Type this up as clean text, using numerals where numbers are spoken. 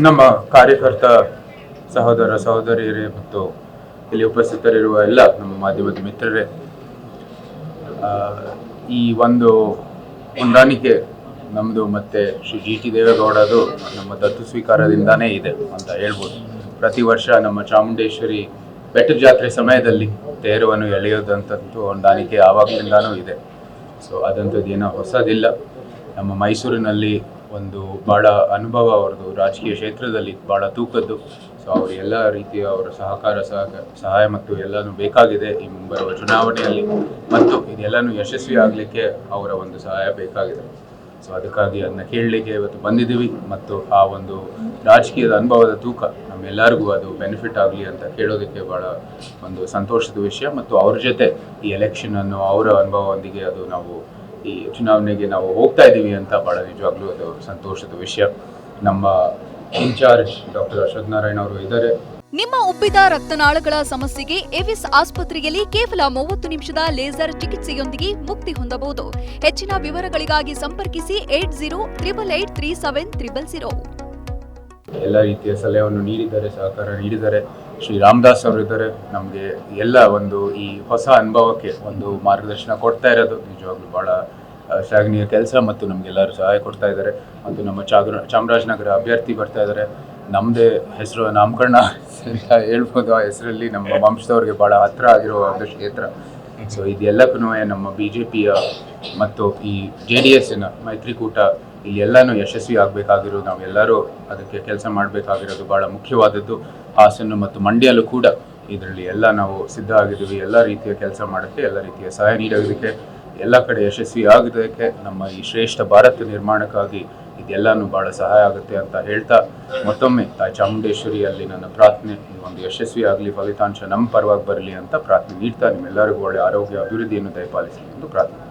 ನಮ್ಮ ಕಾರ್ಯಕರ್ತ ಸಹೋದರ ಸಹೋದರಿಯರೇ ಮತ್ತು ಇಲ್ಲಿ ಉಪಸ್ಥಿತರಿರುವ ಎಲ್ಲ ನಮ್ಮ ಮಾಧ್ಯಮದ ಮಿತ್ರರೇ, ಈ ಒಂದು ಹೊಂದಾಣಿಕೆ ನಮ್ಮದು ಮತ್ತು ಶ್ರೀ GT ದೇವೇಗೌಡದು ನಮ್ಮ ದತ್ತು ಸ್ವೀಕಾರದಿಂದಾನೇ ಇದೆ ಅಂತ ಹೇಳ್ಬೋದು. ಪ್ರತಿ ವರ್ಷ ನಮ್ಮ ಚಾಮುಂಡೇಶ್ವರಿ ಬೆಟ್ಟದ ಜಾತ್ರೆ ಸಮಯದಲ್ಲಿ ತೇರವನ್ನು ಎಳೆಯೋದಂಥದ್ದು ಹೊಂದಾಣಿಕೆ ಆವಾಗಲಿಂದಾನೂ ಇದೆ. ಸೊ ಅದಂಥದ್ದು ಏನೋ ಹೊಸದಿಲ್ಲ. ನಮ್ಮ ಮೈಸೂರಿನಲ್ಲಿ ಒಂದು ಭಾಳ ಅನುಭವ ಅವ್ರದ್ದು, ರಾಜಕೀಯ ಕ್ಷೇತ್ರದಲ್ಲಿ ಭಾಳ ತೂಕದ್ದು. ಸೊ ಅವರು ಎಲ್ಲ ರೀತಿಯ ಅವರ ಸಹಾಯ ಮತ್ತು ಎಲ್ಲನೂ ಬೇಕಾಗಿದೆ ಈ ಮುಂಬರುವ ಚುನಾವಣೆಯಲ್ಲಿ, ಮತ್ತು ಇದೆಲ್ಲನೂ ಯಶಸ್ವಿ ಆಗಲಿಕ್ಕೆ ಅವರ ಒಂದು ಸಹಾಯ ಬೇಕಾಗಿದೆ. ಸೊ ಅದಕ್ಕಾಗಿ ಅದನ್ನ ಕೇಳಲಿಕ್ಕೆ ಇವತ್ತು ಬಂದಿದ್ದೀವಿ, ಮತ್ತು ಆ ಒಂದು ರಾಜಕೀಯದ ಅನುಭವದ ತೂಕ ನಮ್ಮೆಲ್ಲರಿಗೂ ಅದು ಬೆನಿಫಿಟ್ ಆಗಲಿ ಅಂತ ಕೇಳೋದಕ್ಕೆ ಭಾಳ ಒಂದು ಸಂತೋಷದ ವಿಷಯ. ಮತ್ತು ಅವ್ರ ಜೊತೆ ಈ ಎಲೆಕ್ಷನನ್ನು ಅವರ ಅನುಭವದೊಂದಿಗೆ ಅದು ನಾವು ಈ ಚುನಾವಣೆಗೆ ನಾವು ಹೋಗ್ತಾ ಇದ್ದೀವಿ ಅಂತ ಭಾಳ ನಿಜವಾಗ್ಲೂ ಅದು ಸಂತೋಷದ ವಿಷಯ. ನಮ್ಮ ಇನ್ಚಾರ್ಜ್ ಡಾಕ್ಟರ್ ಅಶ್ವಥ್ ನಾರಾಯಣ ಅವರು ಇದ್ದಾರೆ. ನಿಮ್ಮ ಉಬ್ಬಿದ ರಕ್ತನಾಳಗಳ ಸಮಸ್ಯೆಗೆ ಎವಿಸ್ ಆಸ್ಪತ್ರೆಯಲ್ಲಿ ಕೇವಲ 30 ನಿಮಿಷದ ಲೇಸರ್ ಚಿಕಿತ್ಸೆಯೊಂದಿಗೆ ಮುಕ್ತಿ ಹೊಂದಬಹುದು. ಹೆಚ್ಚಿನ ವಿವರಗಳಿಗಾಗಿ ಸಂಪರ್ಕಿಸಿ 8088837300. ಎಲ್ಲ ರೀತಿಯ ಸಲಹೆಯನ್ನು ನೀಡಿದ್ದಾರೆ, ಸಹಕಾರ ನೀಡಿದ್ದಾರೆ. ಶ್ರೀ ರಾಮದಾಸ್ ಅವರು ಇದ್ದಾರೆ. ನಮಗೆ ಎಲ್ಲ ಒಂದು ಈ ಹೊಸ ಅನುಭವಕ್ಕೆ ಒಂದು ಮಾರ್ಗದರ್ಶನ ಕೊಡ್ತಾ ಇರೋದು ನಿಜವಾಗ್ಲೂ ಭಾಳ ಶ್ಲಾಘನೀಯ ಕೆಲಸ, ಮತ್ತು ನಮಗೆಲ್ಲರೂ ಸಹಾಯ ಕೊಡ್ತಾ ಇದ್ದಾರೆ. ಮತ್ತು ನಮ್ಮ ಚಾಮರಾಜನಗರ ಅಭ್ಯರ್ಥಿ ಬರ್ತಾ ಇದ್ದಾರೆ. ನಮ್ಮದೇ ಹೆಸರು ನಾಮಕರಣ ಅಂತ ಹೇಳ್ಬೋದು. ಆ ಹೆಸರಲ್ಲಿ ನಮ್ಮ ವಂಶದವ್ರಿಗೆ ಭಾಳ ಹತ್ತಿರ ಆಗಿರೋ ಒಂದು ಕ್ಷೇತ್ರ. ಸೊ ಇದೆಲ್ಲಕ್ಕೂ ನಮ್ಮ BJPಯ ಮತ್ತು ಈ JDSನ ಮೈತ್ರಿಕೂಟ ಇಲ್ಲಿ ಎಲ್ಲನೂ ಯಶಸ್ವಿ ಆಗಬೇಕಾಗಿರೋದು, ನಾವೆಲ್ಲರೂ ಅದಕ್ಕೆ ಕೆಲಸ ಮಾಡಬೇಕಾಗಿರೋದು ಭಾಳ ಮುಖ್ಯವಾದದ್ದು. ಹಾಸನ ಮತ್ತು ಮಂಡ್ಯಲ್ಲೂ ಕೂಡ ಇದರಲ್ಲಿ ಎಲ್ಲ ನಾವು ಸಿದ್ಧ ಆಗಿದ್ದೀವಿ. ಎಲ್ಲ ರೀತಿಯ ಕೆಲಸ ಮಾಡೋಕ್ಕೆ, ಎಲ್ಲ ರೀತಿಯ ಸಹಾಯ ನೀಡೋದಕ್ಕೆ, ಎಲ್ಲ ಕಡೆ ಯಶಸ್ವಿ ಆಗೋದಕ್ಕೆ, ನಮ್ಮ ಈ ಶ್ರೇಷ್ಠ ಭಾರತ ನಿರ್ಮಾಣಕ್ಕಾಗಿ ಇದೆಲ್ಲನೂ ಭಾಳ ಸಹಾಯ ಆಗುತ್ತೆ ಅಂತ ಹೇಳ್ತಾ, ಮತ್ತೊಮ್ಮೆ ತಾಯಿ ಚಾಮುಂಡೇಶ್ವರಿಯಲ್ಲಿ ನನ್ನ ಪ್ರಾರ್ಥನೆ ಒಂದು ಯಶಸ್ವಿ ಆಗಲಿ, ಫಲಿತಾಂಶ ನಮ್ಮ ಪರವಾಗಿ ಬರಲಿ ಅಂತ ಪ್ರಾರ್ಥನೆ ನೀಡ್ತಾ, ನಿಮ್ಮೆಲ್ಲರಿಗೂ ಒಳ್ಳೆಯ ಆರೋಗ್ಯ ಅಭಿವೃದ್ಧಿಯನ್ನು ದಯಪಾಲಿಸಲಿ ಎಂದು ಪ್ರಾರ್ಥನೆ.